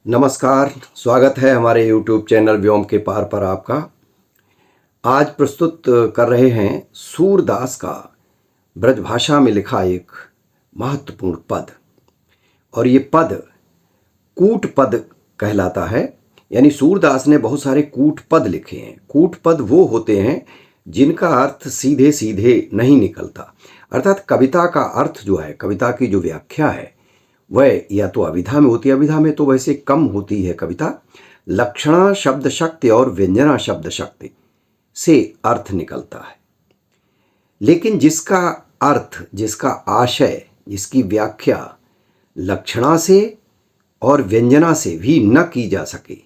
नमस्कार, स्वागत है हमारे YouTube चैनल व्योम के पार पर आपका। आज प्रस्तुत कर रहे हैं सूरदास का ब्रजभाषा में लिखा एक महत्वपूर्ण पद, और ये पद कूट पद कहलाता है। यानी सूरदास ने बहुत सारे कूट पद लिखे हैं। कूट पद वो होते हैं जिनका अर्थ सीधे सीधे नहीं निकलता, अर्थात कविता का अर्थ जो है, कविता की जो व्याख्या है वह या तो अभिधा में होती है, अभिधा में तो वैसे कम होती है कविता, लक्षणा शब्द शक्ति और व्यंजना शब्द शक्ति से अर्थ निकलता है। लेकिन जिसका अर्थ, जिसका आशय, जिसकी व्याख्या लक्षणा से और व्यंजना से भी न की जा सके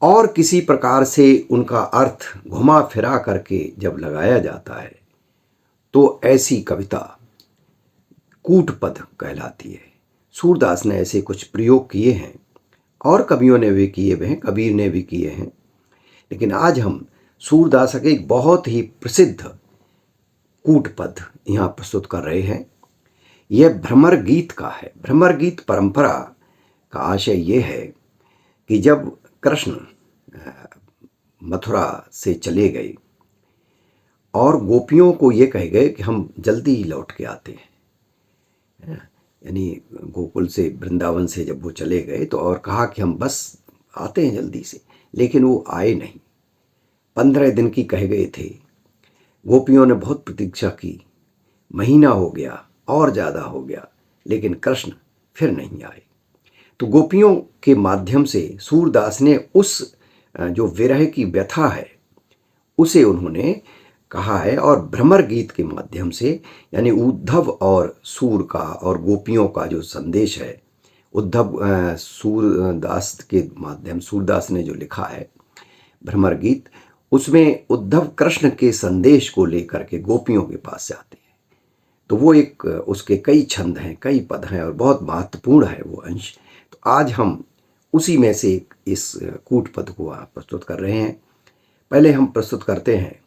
और किसी प्रकार से उनका अर्थ घुमा फिरा करके जब लगाया जाता है तो ऐसी कविता कूट पद कहलाती है। सूरदास ने ऐसे कुछ प्रयोग किए हैं और कवियों ने भी किए हुए हैं, कबीर ने भी किए हैं। लेकिन आज हम सूरदास के एक बहुत ही प्रसिद्ध कूट पद यहाँ प्रस्तुत कर रहे हैं। यह भ्रमर गीत का है। भ्रमर गीत परंपरा का आशय ये है कि जब कृष्ण मथुरा से चले गए और गोपियों को ये कह गए कि हम जल्दी लौट के आते हैं, यानी गोकुल से, वृंदावन से जब वो चले गए तो और कहा कि हम बस आते हैं जल्दी से, लेकिन वो आए नहीं। 15 दिन की कह गए थे। गोपियों ने बहुत प्रतीक्षा की, महीना हो गया और ज़्यादा हो गया, लेकिन कृष्ण फिर नहीं आए। तो गोपियों के माध्यम से सूरदास ने उस जो विरह की व्यथा है उसे उन्होंने कहा है, और भ्रमर गीत के माध्यम से, यानी उद्धव और सूर का और गोपियों का जो संदेश है, उद्धव सूरदास के माध्यम, सूरदास ने जो लिखा है भ्रमर गीत, उसमें उद्धव कृष्ण के संदेश को लेकर के गोपियों के पास से आते हैं। तो वो एक, उसके कई छंद हैं, कई पद हैं और बहुत महत्वपूर्ण है वो अंश। तो आज हम उसी में से इस कूट पद को प्रस्तुत कर रहे हैं। पहले हम प्रस्तुत करते हैं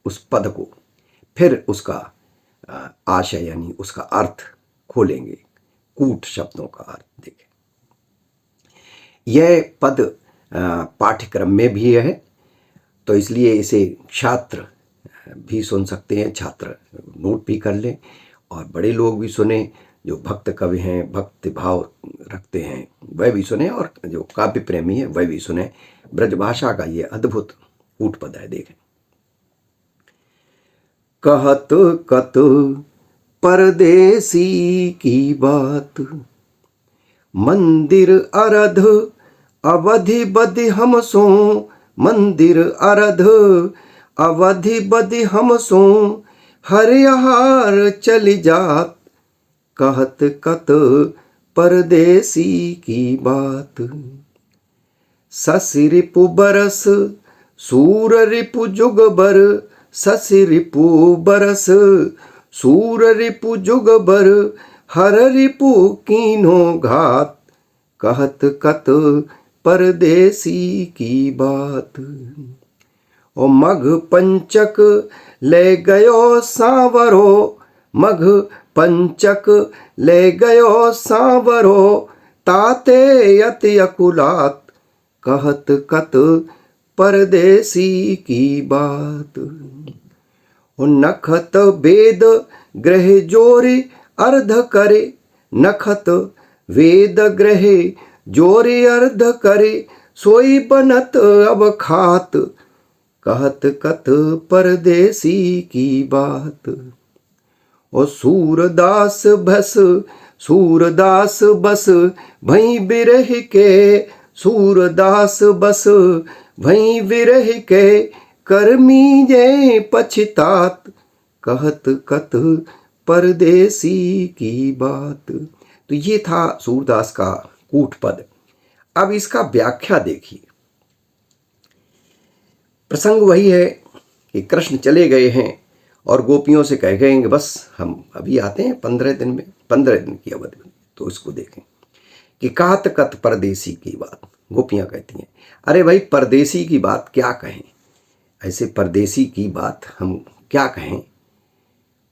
उस पद को, फिर उसका आशय यानी उसका अर्थ खोलेंगे, कूट शब्दों का अर्थ देखें। यह पद पाठ्यक्रम में भी है, तो इसलिए इसे छात्र भी सुन सकते हैं, छात्र नोट भी कर लें और बड़े लोग भी सुने, जो भक्त कवि हैं, भक्ति भाव रखते हैं वह भी सुने, और जो काव्य प्रेमी है वह भी सुने। ब्रजभाषा का ये अद्भुत कूट पद है, देखें। कहत कत परदेसी की बात, मंदिर अरध अवधि बधि हम सो, मंदिर अरध अवधि बधि हम सो, हरिहार चली जात, कहत कत परदेसी की बात। शशि रिपु बरस सूर रिपु जुगबर, शशि रिपु बरस सूर रिपु जुगबर, हर रिपु कीन्हो घात, कहत कत परदेसी की बात। ओ मघ पंचक ले गयो सांवरो, मघ पंचक ले गयो सांवरो, ताते यति अकुलात, कहत कत परदेसी की बात। नखत वेद ग्रह जोरे अर्ध करे, नखत वेद ग्रह जोरे अर्ध करे, सोई बनत अब खात, कहत कत परदेसी की बात। ओ सूरदास भस सूरदास बस भई बिरह के, सूरदास बस भई विरह के, कर्मी जे पछतात, कहत कत परदेसी की बात। तो ये था सूरदास का कूट पद। अब इसका व्याख्या देखिए। प्रसंग वही है कि कृष्ण चले गए हैं और गोपियों से कह गए कि बस हम अभी आते हैं 15 दिन में, 15 दिन की अवधि में। तो इसको देखें कि कहत कत परदेसी की बात। गोपियाँ कहती हैं, अरे भाई परदेसी की बात क्या कहें, ऐसे परदेसी की बात हम क्या कहें।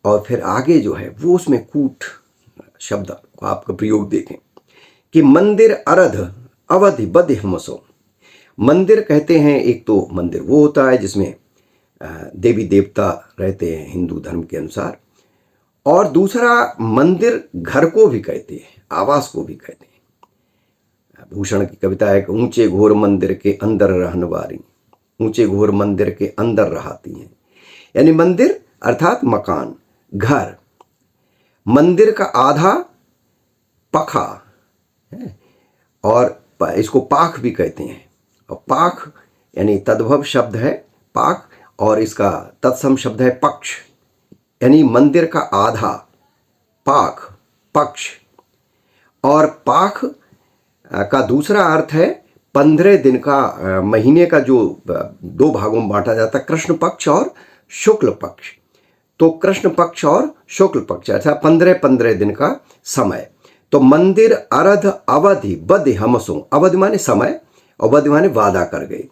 और फिर आगे जो है वो उसमें कूट शब्द को आपका प्रयोग देखें कि मंदिर अरध, अवधि बध हमसो। मंदिर कहते हैं, एक तो मंदिर वो होता है जिसमें देवी देवता रहते हैं हिंदू धर्म के अनुसार, और दूसरा मंदिर घर को भी कहते हैं, आवास को भी कहते हैं। भूषण की कविता है कि ऊंचे घोर मंदिर के अंदर रहने वाली, ऊंचे घोर मंदिर के अंदर रहती हैं। यानी मंदिर अर्थात मकान, घर। मंदिर का आधा पखा है, और इसको पाख भी कहते हैं। और पाख यानी तद्भव शब्द है पाक, और इसका तत्सम शब्द है पक्ष। यानी मंदिर का आधा, पाख, पक्ष। और पाख का दूसरा अर्थ है 15 दिन का, महीने का जो 2 भागों में बांटा जाता है, कृष्ण पक्ष और शुक्ल पक्ष। तो कृष्ण पक्ष और शुक्ल पक्ष, ऐसा 15-15 दिन का समय। तो मंदिर अरध अवधि बध हमसो। अवधि माने समय और बध माने वादा कर गए।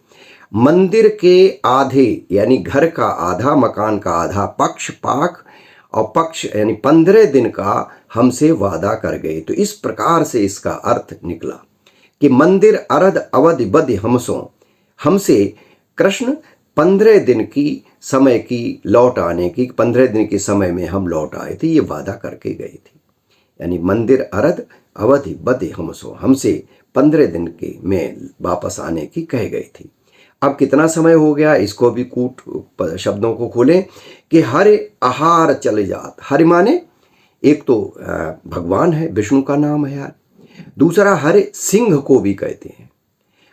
मंदिर के आधे यानी घर का आधा, मकान का आधा पक्ष, पाक, और पक्ष यानी 15 दिन का हमसे वादा कर गए। तो इस प्रकार से इसका अर्थ निकला कि मंदिर अरध अवधि बध हमसो, हमसे कृष्ण 15 दिन की समय की लौट आने की, 15 दिन के समय में हम लौट आए थे, ये वादा करके गए थे। यानी मंदिर अरध अवधि बध हमसो, हमसे 15 दिन के में वापस आने की कह गई थी। अब कितना समय हो गया, इसको भी कूट शब्दों को खोलें कि हरि आहार चले जात। हरि माने एक तो भगवान है, विष्णु का नाम है यार। दूसरा हरि सिंह को भी कहते हैं।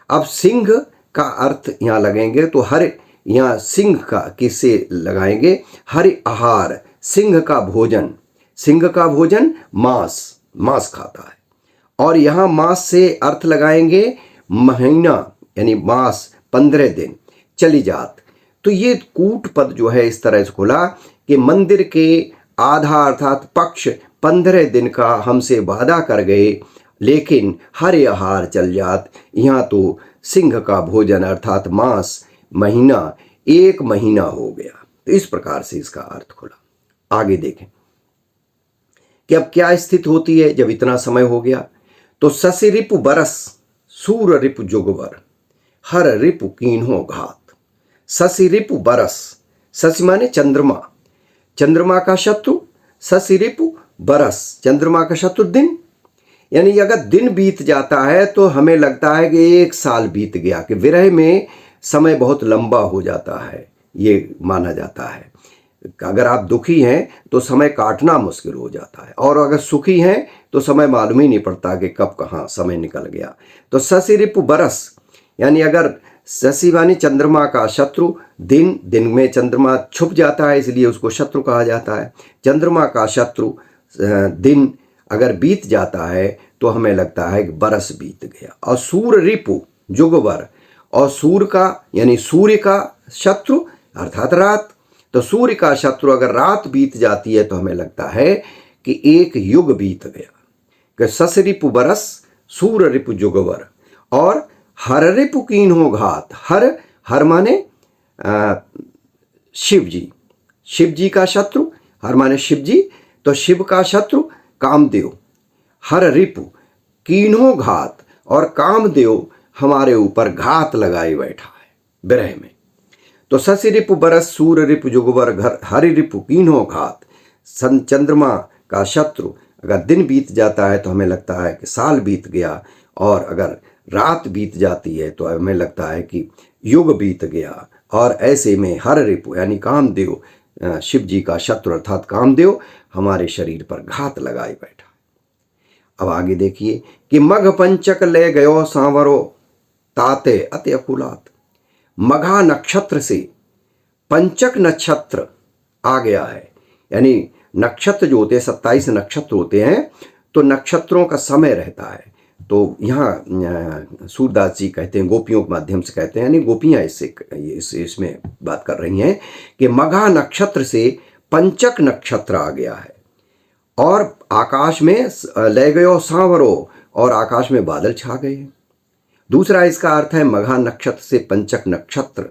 अब सिंह का अर्थ यहाँ लगेंगे तो हरि यहाँ सिंह का किससे लगाएंगे? हरि आहार, सिंह का भोजन। सिंह का भोजन मांस, मांस खाता है। और यहाँ मांस से अर्थ लगाएंगे महीना, यानी मास 15 दिन चली जात। तो ये कूट पद जो है इस तरह से खोला कि मंदिर के आधा अर्थात पक्ष 15 दिन का हमसे वादा कर गए, लेकिन हर आहार चल जात। यहाँ तो सिंह का भोजन अर्थात मांस महीना 1 महीना हो गया। तो इस प्रकार से इसका अर्थ खुला। आगे देखें कि अब क्या स्थिति होती है जब इतना समय हो गया। तो शशि रिपु बरस, सूर रिपु जुगवर, हर रिपु कीन्हो घात। शशि रिपु बरस, शशि माने चंद्रमा, चंद्रमा का शत्रु। शशि रिपु बरस, चंद्रमा का शत्रु दिन। यानी अगर दिन बीत जाता है तो हमें लगता है कि 1 साल बीत गया, कि विरह में समय बहुत लंबा हो जाता है, ये माना जाता है। अगर आप दुखी हैं तो समय काटना मुश्किल हो जाता है, और अगर सुखी हैं तो समय मालूम ही नहीं पड़ता कि कब कहाँ समय निकल गया। तो शशि रिपु बरस यानी अगर शशि माने चंद्रमा का शत्रु, दिन, दिन में चंद्रमा छुप जाता है इसलिए उसको शत्रु कहा जाता है। चंद्रमा का शत्रु दिन अगर बीत जाता है तो हमें लगता है कि बरस बीत गया। और सूर रिपु जुगवर, और सूर का यानी सूर्य का शत्रु अर्थात रात। तो सूर्य का शत्रु अगर रात बीत जाती है तो हमें लगता है कि 1 युग बीत गया। कि शशि रिपु बरस, सूर रिपु जुगवर, और हर रिपु कीन्हो घात। हर माने शिव जी, शिव जी का शत्रु, हर माने शिव जी, तो शिव का शत्रु कामदेव। हर रिपु कीन्हो घात, और कामदेव हमारे ऊपर घात लगाए बैठा है विरह में। तो शशि रिपु बरस, सूर रिपु जुगवर, हरि रिपु कीन्हो घात। चंद्रमा का शत्रु अगर दिन बीत जाता है तो हमें लगता है कि साल बीत गया, और अगर रात बीत जाती है तो हमें लगता है कि युग बीत गया। और ऐसे में हर रिपु यानी कामदेव, शिव जी का शत्रु अर्थात कामदेव हमारे शरीर पर घात लगाए बैठा। अब आगे देखिए कि मघ पंचक ले गयो सांवरो, ताते अति अकुलात। मघा नक्षत्र से पंचक नक्षत्र आ गया है। यानी नक्षत्र जो होते हैं 27 नक्षत्र होते हैं, तो नक्षत्रों का समय रहता है। तो यहाँ सूरदास जी कहते हैं, गोपियों के माध्यम से कहते हैं, यानी गोपियाँ इसमें बात कर रही हैं कि मघा नक्षत्र से पंचक नक्षत्र आ गया है, और आकाश में ले गयो सांवरो, और आकाश में बादल छा गए हैं। दूसरा इसका अर्थ है मघा नक्षत्र से पंचक नक्षत्र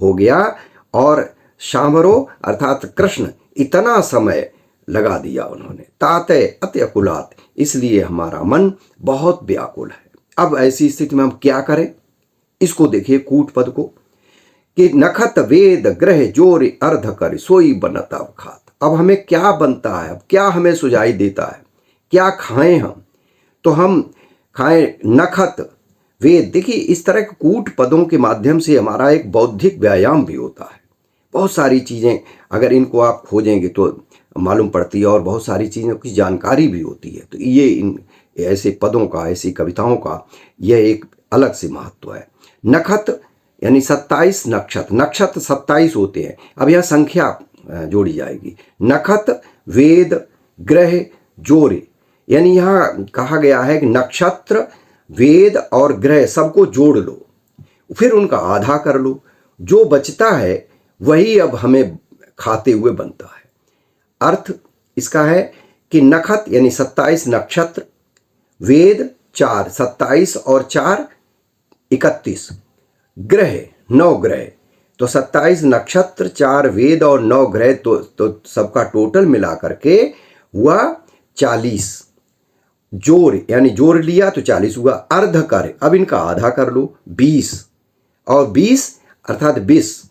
हो गया, और सांवरो अर्थात कृष्ण इतना समय लगा दिया उन्होंने। ताते अति अकुलात, इसलिए हमारा मन बहुत व्याकुल है। अब ऐसी स्थिति में हम क्या करें? इसको देखिए कूट पद को कि नखत वेद ग्रह जोर अर्ध कर सोई बनत अवखात। अब हमें क्या बनता है, अब क्या हमें सुझाई देता है, क्या खाएं हम? तो हम खाएं नखत वेद। देखिए इस तरह के कूट पदों के माध्यम से हमारा एक बौद्धिक व्यायाम भी होता है। बहुत सारी चीज़ें अगर इनको आप खोजेंगे तो मालूम पड़ती है और बहुत सारी चीज़ों की जानकारी भी होती है। तो ये इन ऐसे पदों का, ऐसी कविताओं का यह एक अलग से महत्व है। नखत यानी 27 नक्षत्र, नक्षत्र 27 होते हैं। अब यह संख्या जोड़ी जाएगी। नखत वेद ग्रह जोरे, यानी यहाँ कहा गया है कि नक्षत्र वेद और ग्रह सबको जोड़ लो, फिर उनका आधा कर लो, जो बचता है वही अब हमें खाते हुए बनता है। अर्थ इसका है कि नखत यानी 27 नक्षत्र, वेद 4, 27 और 4 31, ग्रह 9 ग्रह, तो 27 नक्षत्र 4 वेद और 9 ग्रह, तो सबका टोटल मिला करके हुआ 40। जोर यानी जोड़ लिया तो 40 हुआ। अर्ध कर, अब इनका आधा कर लो 20, और 20 अर्थात 20।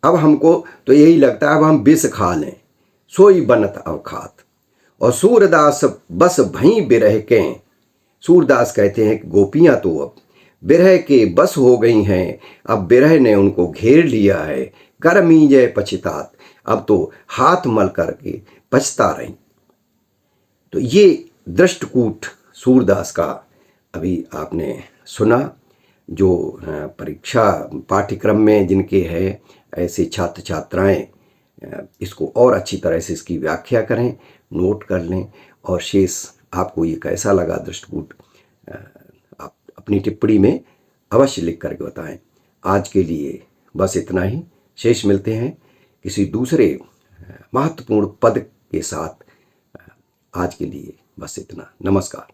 अब हमको तो यही लगता है अब हम 20 खा लें, सोई बनत अवखात। और सूरदास बस भई बिरह के, सूरदास कहते हैं कि गोपियां तो अब बिरह के बस हो गई हैं, अब बिरह ने उनको घेर लिया है। करमी जय पछतात, अब तो हाथ मल करके पछता रही। तो ये दृष्टकूट सूरदास का अभी आपने सुना। जो परीक्षा पाठ्यक्रम में जिनके है ऐसे छात्र छात्राएं इसको और अच्छी तरह से इसकी व्याख्या करें, नोट कर लें, और शेष आपको ये कैसा लगा दृष्टकूट आप अपनी टिप्पणी में अवश्य लिख करके बताएं। आज के लिए बस इतना ही। शेष मिलते हैं किसी दूसरे महत्वपूर्ण पद के साथ। आज के लिए बस इतना। नमस्कार।